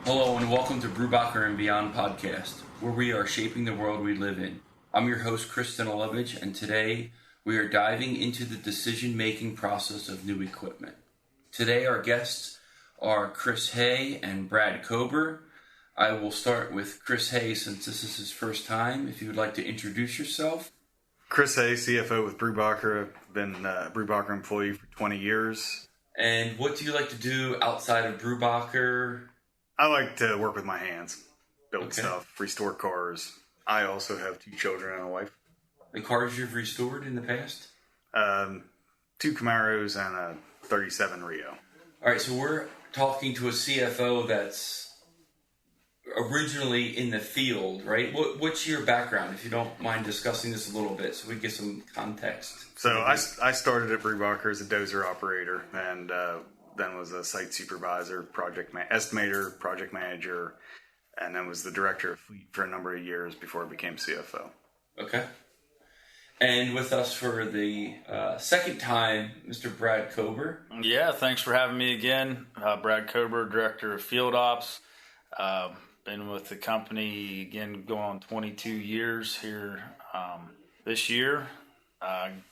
Hello and welcome to Brubacher and Beyond podcast, where we are shaping the world we live in. I'm your host, Chris Stanilovich, and today we are diving into the decision-making process of new equipment. Today our guests are Chris Hay and Brad Kober. I will start with Chris Hay since this is his first time. If you would like to introduce yourself. Chris Hay, CFO with Brubacher. I've been a Brubacher employee for 20 years. And what do you like to do outside of Brubacher? I like to work with my hands, build stuff, restore cars. I also have 2 children and a wife. The cars you've restored in the past? 2 Camaros and a 37 Rio. All right, so we're talking to a CFO that's originally in the field, right? What's your background, if you don't mind discussing this a little bit so we get some context? So I started at Brubacher as a dozer operator and then was a site supervisor, estimator, project manager, and then was the director of fleet for a number of years before I became CFO. Okay. And with us for the second time, Mr. Brad Kober. Yeah, thanks for having me again. Brad Kober, Director of Field Ops. Been with the company, again, going on 22 years here this year.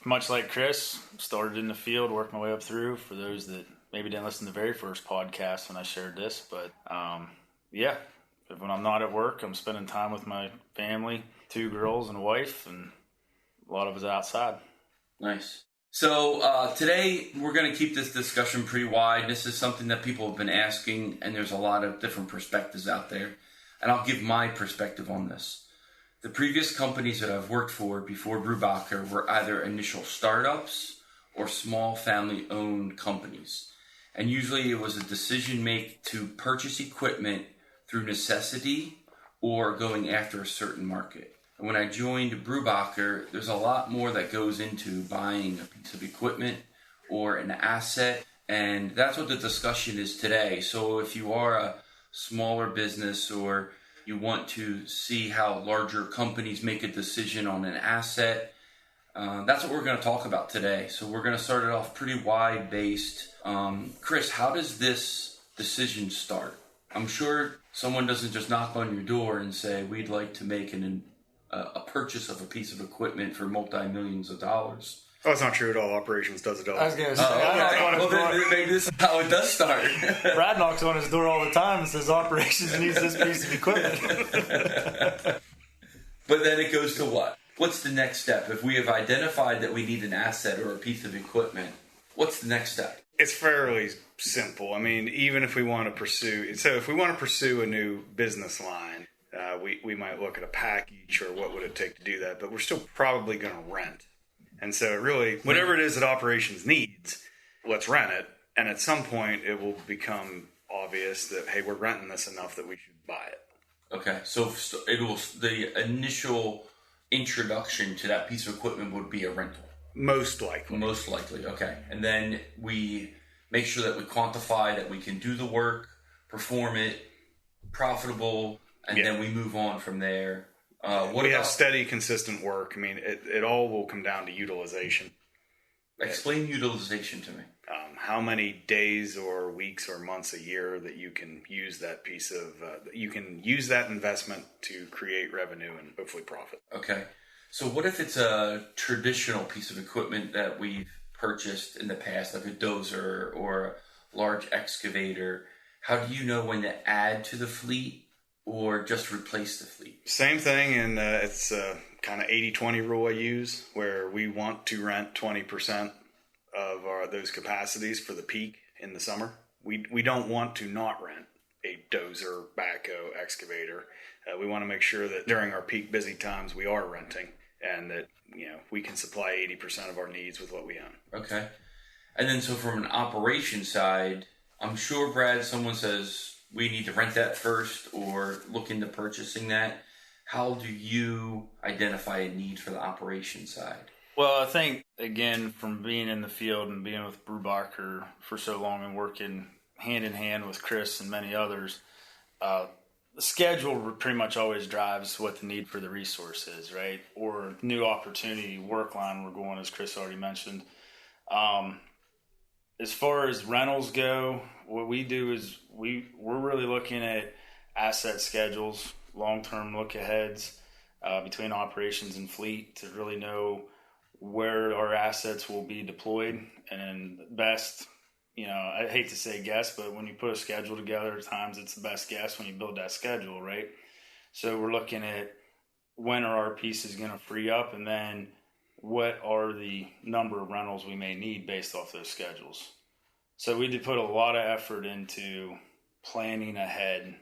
Much like Chris, started in the field, worked my way up through. For those that maybe didn't listen to the very first podcast when I shared this. But, when I'm not at work, I'm spending time with my family, 2 girls and a wife, and a lot of us outside. Nice. So today we're going to keep this discussion pretty wide. This is something that people have been asking, and there's a lot of different perspectives out there. And I'll give my perspective on this. The previous companies that I've worked for before Brubacher were either initial startups or small family-owned companies. And usually it was a decision made to purchase equipment through necessity or going after a certain market. And when I joined Brubacher, there's a lot more that goes into buying a piece of equipment or an asset, and that's what the discussion is today. So if you are a smaller business or you want to see how larger companies make a decision on an asset, that's what we're going to talk about today. So we're going to start it off pretty wide-based. Chris, how does this decision start? I'm sure someone doesn't just knock on your door and say, we'd like to make a purchase of a piece of equipment for multi-millions of dollars. Oh, it's not true at all. Operations does it all. I was going to say, maybe this is how it does start. Brad knocks on his door all the time and says, operations needs this piece of equipment. But then it goes to what? What's the next step? If we have identified that we need an asset or a piece of equipment, what's the next step? It's fairly simple. I mean, even if we want to pursue a new business line, we might look at a package or what would it take to do that, but we're still probably going to rent. And so really, whatever it is that operations needs, let's rent it. And at some point, it will become obvious that, hey, we're renting this enough that we should buy it. Okay, so the initial introduction to that piece of equipment would be a rental. Most likely. Most likely, okay. And then we make sure that we quantify that we can do the work, perform it, profitable, and then we move on from there. We have steady, consistent work. I mean, it all will come down to utilization. Explain utilization to me. How many days or weeks or months a year that you can use that piece of, you can use that investment to create revenue and hopefully profit. Okay. So what if it's a traditional piece of equipment that we've purchased in the past, like a dozer or a large excavator? How do you know when to add to the fleet or just replace the fleet? Same thing, and it's kind of 80-20 rule I use, where we want to rent 20% of those capacities for the peak in the summer. We don't want to not rent a dozer, backhoe, excavator. We want to make sure that during our peak busy times we are renting, and that we can supply 80% of our needs with what we own. Okay. And then so from an operation side, I'm sure, Brad, someone says we need to rent that first or look into purchasing that. How do you identify a need for the operation side? Well, I think, again, from being in the field and being with Brubacher for so long and working hand in hand with Chris and many others, the schedule pretty much always drives what the need for the resource is, right? Or new opportunity, work line we're going, as Chris already mentioned. As far as rentals go, what we do is we're really looking at asset schedules, long-term look-aheads between operations and fleet to really know where our assets will be deployed. And best, I hate to say guess, but when you put a schedule together, at times it's the best guess when you build that schedule, right? So we're looking at when are our pieces going to free up, and then what are the number of rentals we may need based off those schedules. So we did put a lot of effort into planning ahead,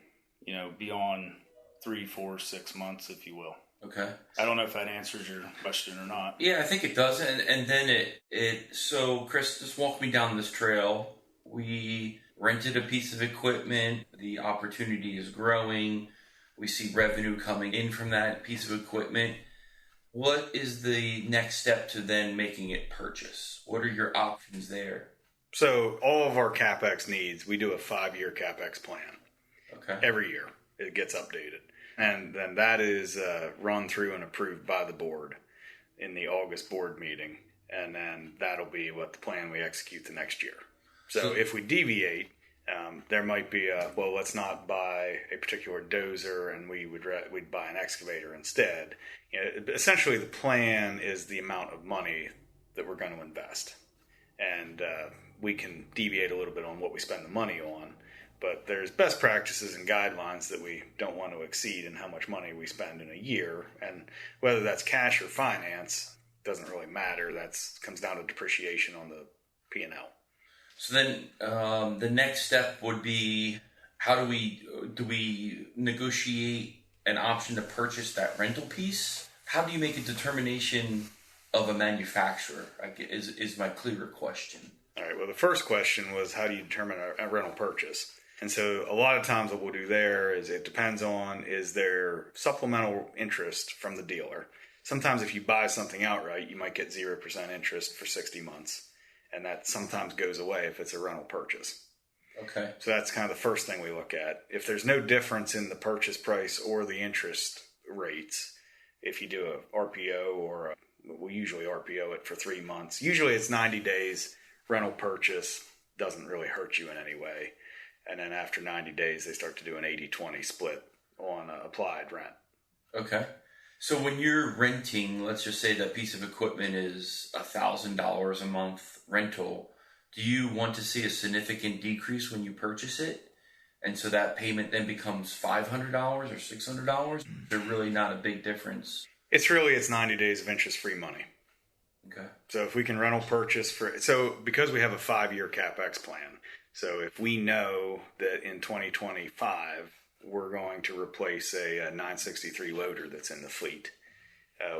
beyond 3, 4, 6 months, if you will. Okay. I don't know if that answers your question or not. Yeah, I think it does. And then so Chris, just walk me down this trail. We rented a piece of equipment. The opportunity is growing. We see revenue coming in from that piece of equipment. What is the next step to then making it purchase? What are your options there? So all of our CapEx needs, we do a 5-year CapEx plan. Okay. Every year it gets updated. And then that is run through and approved by the board in the August board meeting. And then that'll be what the plan we execute the next year. So if we deviate, there might be let's not buy a particular dozer and we'd buy an excavator instead. Essentially the plan is the amount of money that we're going to invest. And we can deviate a little bit on what we spend the money on. But there's best practices and guidelines that we don't want to exceed in how much money we spend in a year. And whether that's cash or finance doesn't really matter. That comes down to depreciation on the P&L. So then the next step would be, how do we negotiate an option to purchase that rental piece? How do you make a determination of a manufacturer? Is my clearer question. All right. Well, the first question was, how do you determine a rental purchase? And so a lot of times what we'll do there is it depends on, is there supplemental interest from the dealer? Sometimes if you buy something outright, you might get 0% interest for 60 months. And that sometimes goes away if it's a rental purchase. Okay. So that's kind of the first thing we look at. If there's no difference in the purchase price or the interest rates, if you do a RPO we usually RPO it for 3 months. Usually it's 90 days. Rental purchase doesn't really hurt you in any way. And then after 90 days, they start to do an 80-20 split on applied rent. Okay. So when you're renting, let's just say that piece of equipment is $1,000 a month rental, do you want to see a significant decrease when you purchase it? And so that payment then becomes $500 or $600? They're really not a big difference. It's 90 days of interest-free money. Okay. So if we can rental purchase because we have a 5-year CapEx plan, so if we know that in 2025 we're going to replace a 963 loader that's in the fleet,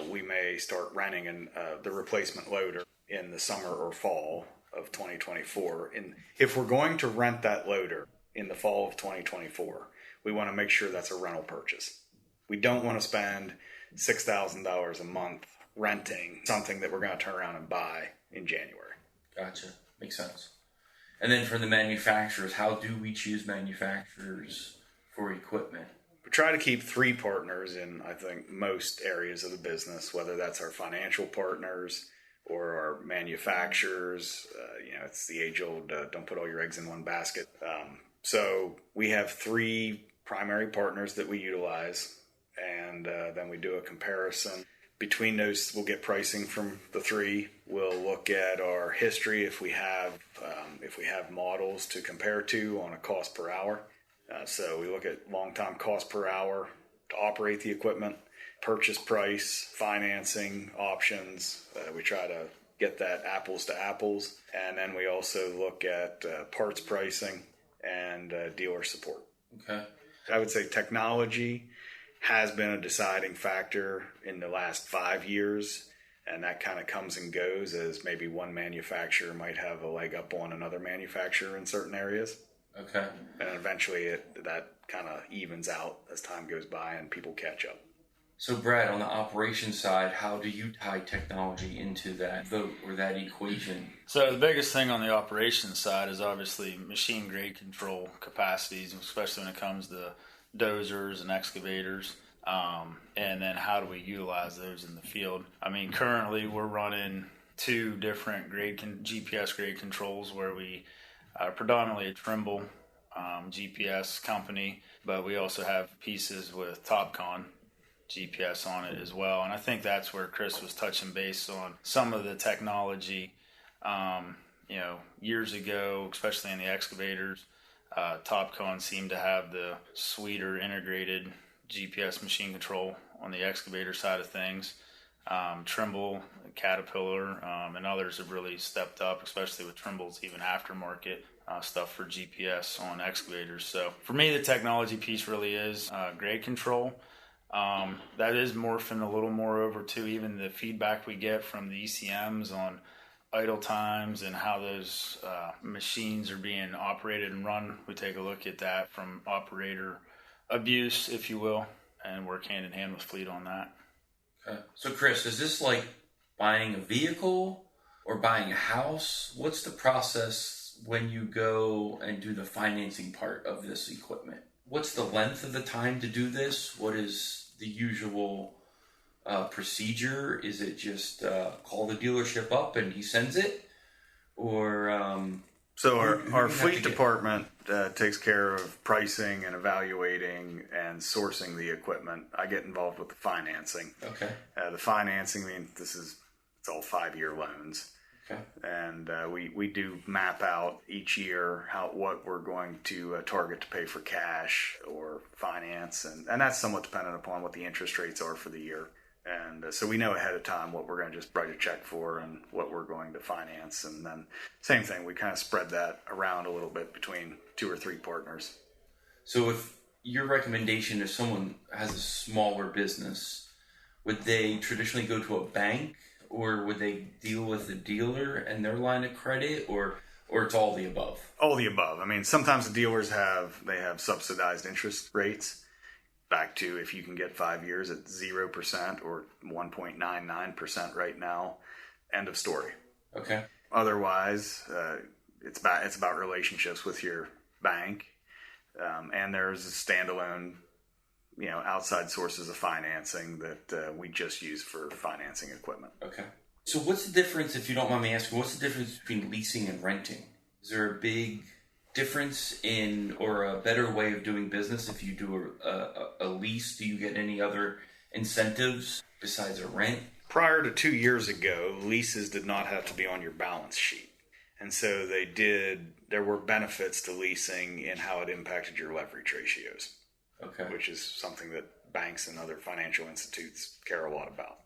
we may start renting the replacement loader in the summer or fall of 2024. And if we're going to rent that loader in the fall of 2024, we want to make sure that's a rental purchase. We don't want to spend $6,000 a month renting something that we're going to turn around and buy in January. Gotcha. Makes sense. And then for the manufacturers, how do we choose manufacturers for equipment? We try to keep 3 partners in, I think, most areas of the business, whether that's our financial partners or our manufacturers. It's the age-old, don't put all your eggs in one basket. So we have 3 primary partners that we utilize, and then we do a comparison. Between those, we'll get pricing from the 3. We'll look at our history if we have models to compare to on a cost per hour. So we look at long-time cost per hour to operate the equipment, purchase price, financing options. We try to get that apples to apples. And then we also look at parts pricing and dealer support. Okay. I would say technology has been a deciding factor in the last 5 years, and that kind of comes and goes as maybe one manufacturer might have a leg up on another manufacturer in certain areas. Okay. And eventually that kind of evens out as time goes by and people catch up. So Brad, on the operations side, how do you tie technology into that vote or that equation? So the biggest thing on the operations side is obviously machine grade control capacities, especially when it comes to dozers and excavators, and then how do we utilize those in the field? I mean, currently we're running 2 different GPS grade controls where we predominantly a Trimble GPS company, but we also have pieces with Topcon GPS on it as well. And I think that's where Chris was touching base on some of the technology. Years ago, especially in the excavators, Topcon seemed to have the sweeter integrated GPS machine control on the excavator side of things. Trimble, Caterpillar, and others have really stepped up, especially with Trimble's even aftermarket stuff for GPS on excavators. So for me, the technology piece really is grade control. That is morphing a little more over to even the feedback we get from the ECMs on idle times and how those machines are being operated and run. We take a look at that from operator abuse, if you will, and work hand in hand with fleet on that. Okay. So Chris, is this like buying a vehicle or buying a house? What's the process when you go and do the financing part of this equipment? What's the length of the time to do this? What is the usual procedure? Is it just call the dealership up and he sends it? Or so our fleet department takes care of pricing and evaluating and sourcing the equipment. I get involved with the financing. Okay. The financing, I mean, it's all 5-year loans. Okay. And we do map out each year what we're going to target to pay for cash or finance, and that's somewhat dependent upon what the interest rates are for the year. And so we know ahead of time what we're going to just write a check for and what we're going to finance. And then same thing, we kind of spread that around a little bit between 2 or 3 partners. So if your recommendation, if someone has a smaller business, would they traditionally go to a bank, or would they deal with a dealer and their line of credit, or it's all the above? All the above. I mean, sometimes the dealers have subsidized interest rates. Back to if you can get 5 years at 0% or 1.99% right now, end of story. Okay. Otherwise, it's about relationships with your bank, and there's a standalone, outside sources of financing that we just use for financing equipment. Okay. So what's the difference, if you don't mind me asking, what's the difference between leasing and renting? Is there a big difference in, or a better way of doing business? If you do a lease, do you get any other incentives besides a rent? Prior to 2 years ago, leases did not have to be on your balance sheet. And so there were benefits to leasing in how it impacted your leverage ratios. Okay. Which is something that banks and other financial institutes care a lot about.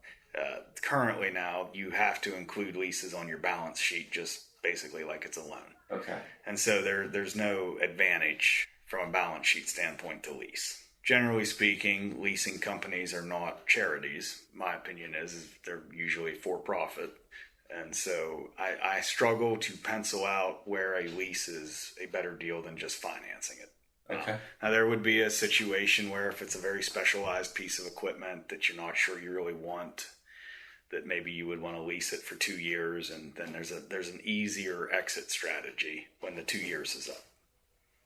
Currently now, you have to include leases on your balance sheet, just basically like it's a loan. Okay. And so there's no advantage from a balance sheet standpoint to lease. Generally speaking, leasing companies are not charities. My opinion is they're usually for profit. And so I struggle to pencil out where a lease is a better deal than just financing it. Okay. Now, there would be a situation where if it's a very specialized piece of equipment that you're not sure you really want, that maybe you would want to lease it for 2 years, and then there's an easier exit strategy when the 2 years is up.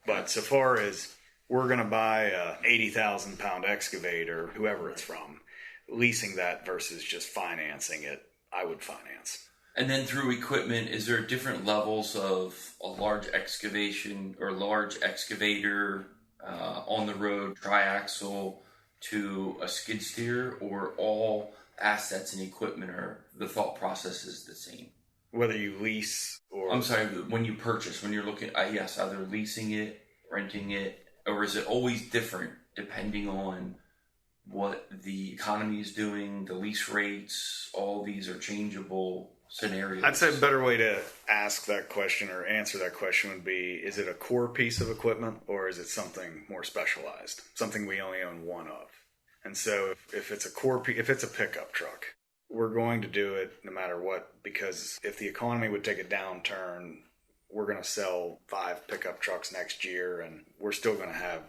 But so far as we're going to buy a 80,000 pound excavator, whoever it's from, leasing that versus just financing it, I would finance. And then through equipment, is there different levels of a large excavation or large excavator on the road, triaxle, to a skid steer, or all assets and equipment are, the thought process is the same? Whether you lease or... I'm sorry, when you purchase, when you're looking, yes, either leasing it, renting it, or is it always different depending on what the economy is doing, the lease rates, all these are changeable scenarios? I'd say a better way to ask that question or answer that question would be, is it a core piece of equipment or is it something more specialized, something we only own one of? And so if it's a core if it's a pickup truck, we're going to do it no matter what, because if the economy would take a downturn, we're going to sell 5 pickup trucks next year and we're still going to have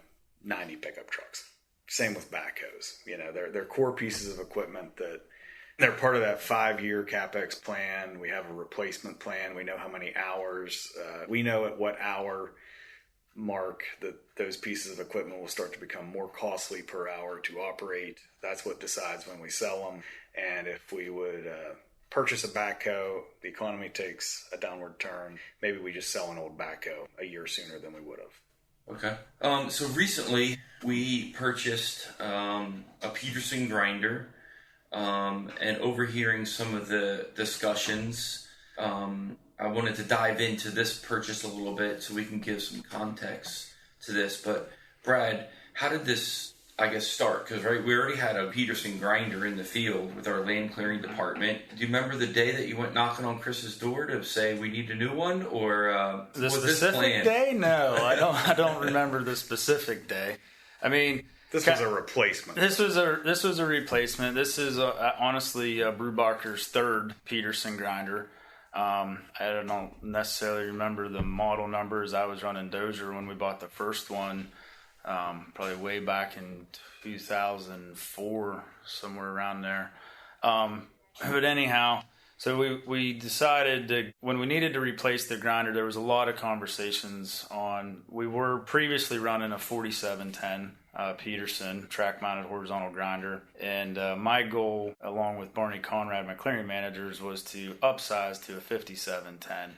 90 pickup trucks. Same with backhoes. They're core pieces of equipment that they're part of that 5-year CapEx plan. We have a replacement plan. We know how many hours. We know at what hour mark that those pieces of equipment will start to become more costly per hour to operate. That's what decides when we sell them. And if we would purchase a backhoe, the economy takes a downward turn, maybe we just sell an old backhoe a year sooner than we would have. Okay. So recently we purchased a Peterson grinder, and overhearing some of the discussions, I wanted to dive into this purchase a little bit so we can give some context to this. But Brad, how did this, I guess, start? Because we already had a Peterson grinder in the field with our land clearing department. Do you remember the day that you went knocking on Chris's door to say we need a new one, or The was this specific planned? day? No, I don't remember the specific day. I mean, This was a replacement. This was a replacement. This is honestly Brubacher's third Peterson grinder. I don't necessarily remember the model numbers. I was running Dozier when we bought the first one, probably way back in 2004, somewhere around there. But anyhow, so we decided to, when we needed to replace the grinder, there was a lot of conversations on, we were previously running a 4710 Peterson track-mounted horizontal grinder, and my goal, along with Barney Conrad, my clearing managers, was to upsize to a 5710.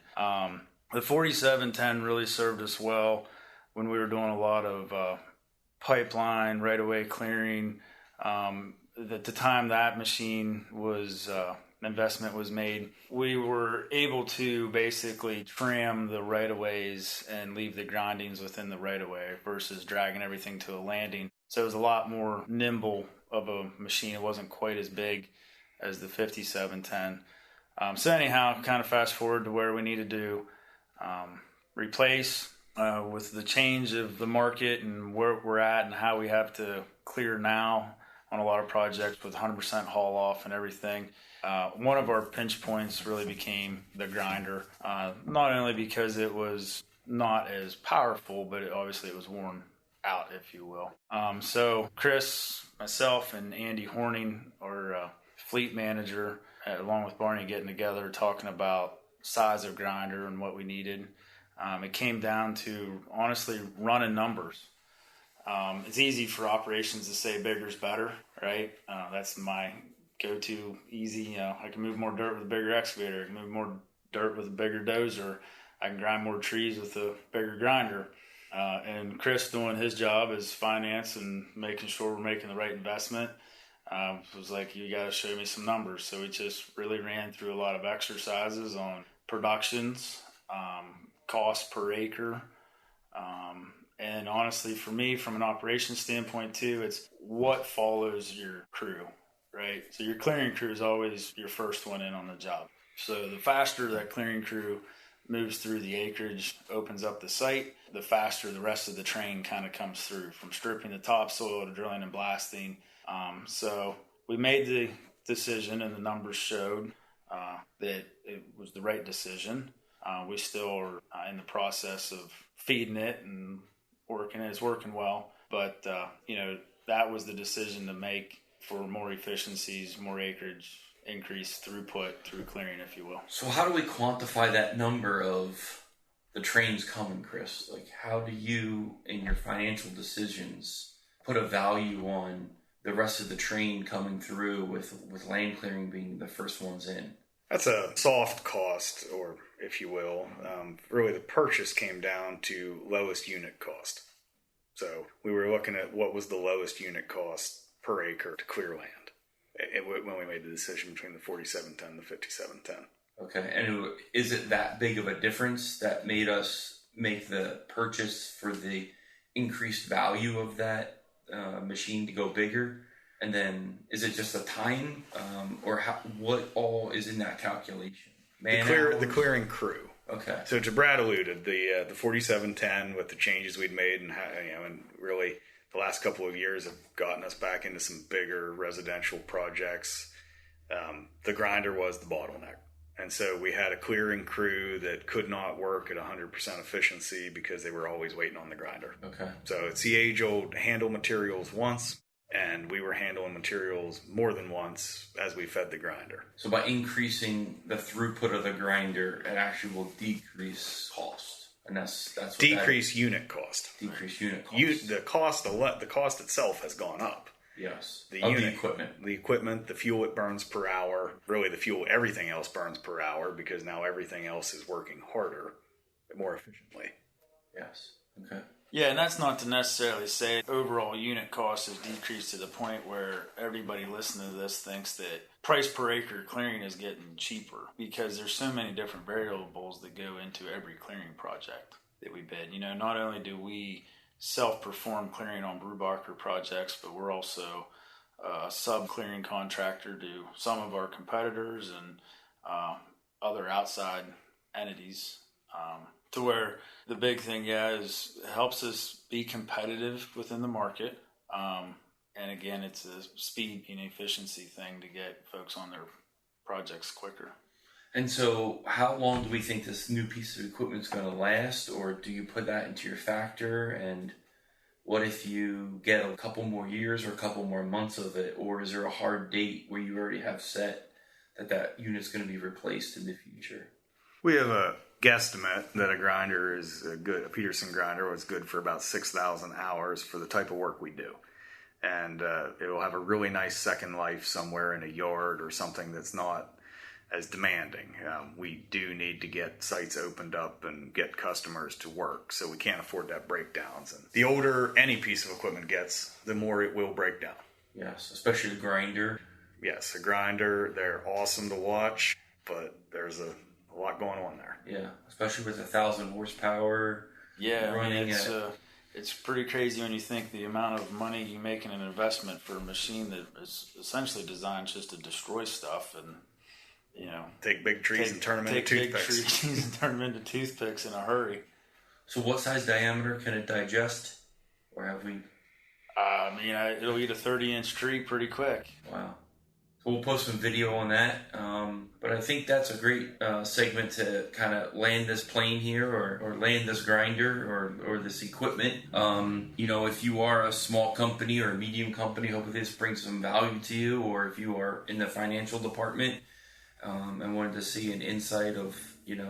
The 4710 really served us well when we were doing a lot of pipeline, right-of-way clearing. At the time that machine was investment was made, we were able to basically trim the right-of-ways and leave the grindings within the right-of-way versus dragging everything to a landing. So it was a lot more nimble of a machine. It wasn't quite as big as the 5710. So anyhow, kind of fast forward to where we needed to replace with the change of the market and where we're at and how we have to clear now on a lot of projects with 100% haul off and everything. One of our pinch points really became the grinder, not only because it was not as powerful, but obviously it was worn out, if you will. So Chris, myself, and Andy Horning, our fleet manager, along with Barney, getting together, talking about size of grinder and what we needed. It came down to, honestly, running numbers. It's easy for operations to say bigger's better, right? That's my go-to easy. I can move more dirt with a bigger excavator. I can move more dirt with a bigger dozer. I can grind more trees with a bigger grinder. And Chris doing his job as finance and making sure we're making the right investment was like, you got to show me some numbers. So we just really ran through a lot of exercises on productions, cost per acre. And honestly, for me, from an operations standpoint too, it's what follows your crew, right? So your clearing crew is always your first one in on the job. So the faster that clearing crew moves through the acreage, opens up the site, the faster the rest of the train kind of comes through, from stripping the topsoil to drilling and blasting. So we made the decision, and the numbers showed that it was the right decision. We still are in the process of feeding it and working. It's working well, but that was the decision to make for more efficiencies, more acreage, increased throughput through clearing, if you will. So how do we quantify that number of the trains coming, Chris? Like, how do you, in your financial decisions, put a value on the rest of the train coming through with land clearing being the first ones in? That's a soft cost, or if you will. Really, the purchase came down to lowest unit cost. So we were looking at what was the lowest unit cost per acre to clear land when we made the decision between the 4710 and the 5710. Okay, and is it that big of a difference that made us make the purchase for the increased value of that machine to go bigger? And then is it just the time, or what all is in that calculation? The clearing crew. Okay. So to Brad alluded, the 4710 with the changes we'd made and and really the last couple of years have gotten us back into some bigger residential projects. The grinder was the bottleneck. And so we had a clearing crew that could not work at 100% efficiency because they were always waiting on the grinder. Okay. So it's the age-old handle materials once, and we were handling materials more than once as we fed the grinder. So by increasing the throughput of the grinder, it actually will decrease cost, and that's what decrease unit cost. Decrease unit cost. The cost itself has gone up. Yes. The equipment, the fuel it burns per hour, really the fuel, everything else burns per hour because now everything else is working harder, more efficiently. Yes. Okay. Yeah, and that's not to necessarily say overall unit cost has decreased to the point where everybody listening to this thinks that price per acre clearing is getting cheaper, because there's so many different variables that go into every clearing project that we bid. You know, not only do we self-perform clearing on Brubacher projects, but we're also a sub-clearing contractor to some of our competitors and other outside entities, to where the big thing, is it helps us be competitive within the market. And again, it's a speed and efficiency thing to get folks on their projects quicker. And so, how long do we think this new piece of equipment is going to last, or do you put that into your factor? And what if you get a couple more years or a couple more months of it, or is there a hard date where you already have set that unit's going to be replaced in the future? We have a guesstimate that a Peterson grinder was good for about 6,000 hours for the type of work we do. And it will have a really nice second life somewhere in a yard or something that's not as demanding. We do need to get sites opened up and get customers to work, so we can't afford to have breakdowns. And the older any piece of equipment gets, the more it will break down. Yes, especially the grinder. Yes, a grinder, they're awesome to watch, but there's a lot going on there. Yeah, especially with 1,000 horsepower. Yeah, running it's pretty crazy when you think the amount of money you make in an investment for a machine that is essentially designed just to destroy stuff and, you know, take big trees and turn them into toothpicks. Take big trees and turn them into toothpicks in a hurry. So what size diameter can it digest? Or have we... it'll eat a 30-inch tree pretty quick. Wow. So we'll post some video on that. But I think that's a great segment to kind of land this plane here, or land this grinder or this equipment. If you are a small company or a medium company, hopefully this brings some value to you, or if you are in the financial department and wanted to see an insight of,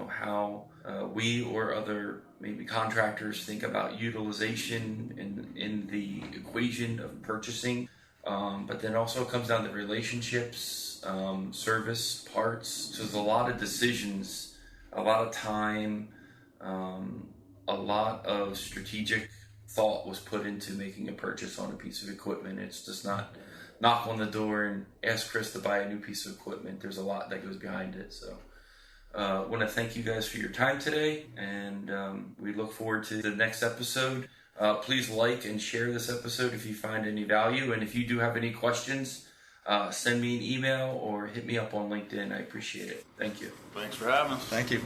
how we or other maybe contractors think about utilization in the equation of purchasing. But then also it comes down to relationships, service, parts. So there's a lot of decisions, a lot of time, a lot of strategic thought was put into making a purchase on a piece of equipment. It's just not knock on the door and ask Chris to buy a new piece of equipment. There's a lot that goes behind it. So I want to thank you guys for your time today, and we look forward to the next episode. Please like and share this episode if you find any value. And if you do have any questions, send me an email or hit me up on LinkedIn. I appreciate it. Thank you. Thanks for having us. Thank you.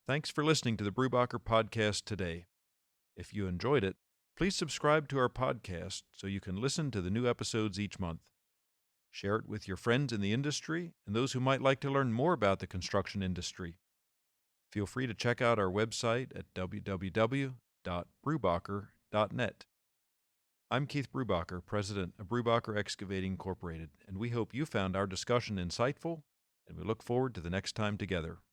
Thanks for listening to the Brubacher Podcast today. If you enjoyed it, please subscribe to our podcast so you can listen to the new episodes each month. Share it with your friends in the industry and those who might like to learn more about the construction industry. Feel free to check out our website at www.brubacher.net. I'm Keith Brubacher, president of Brubacher Excavating Incorporated, and we hope you found our discussion insightful, and we look forward to the next time together.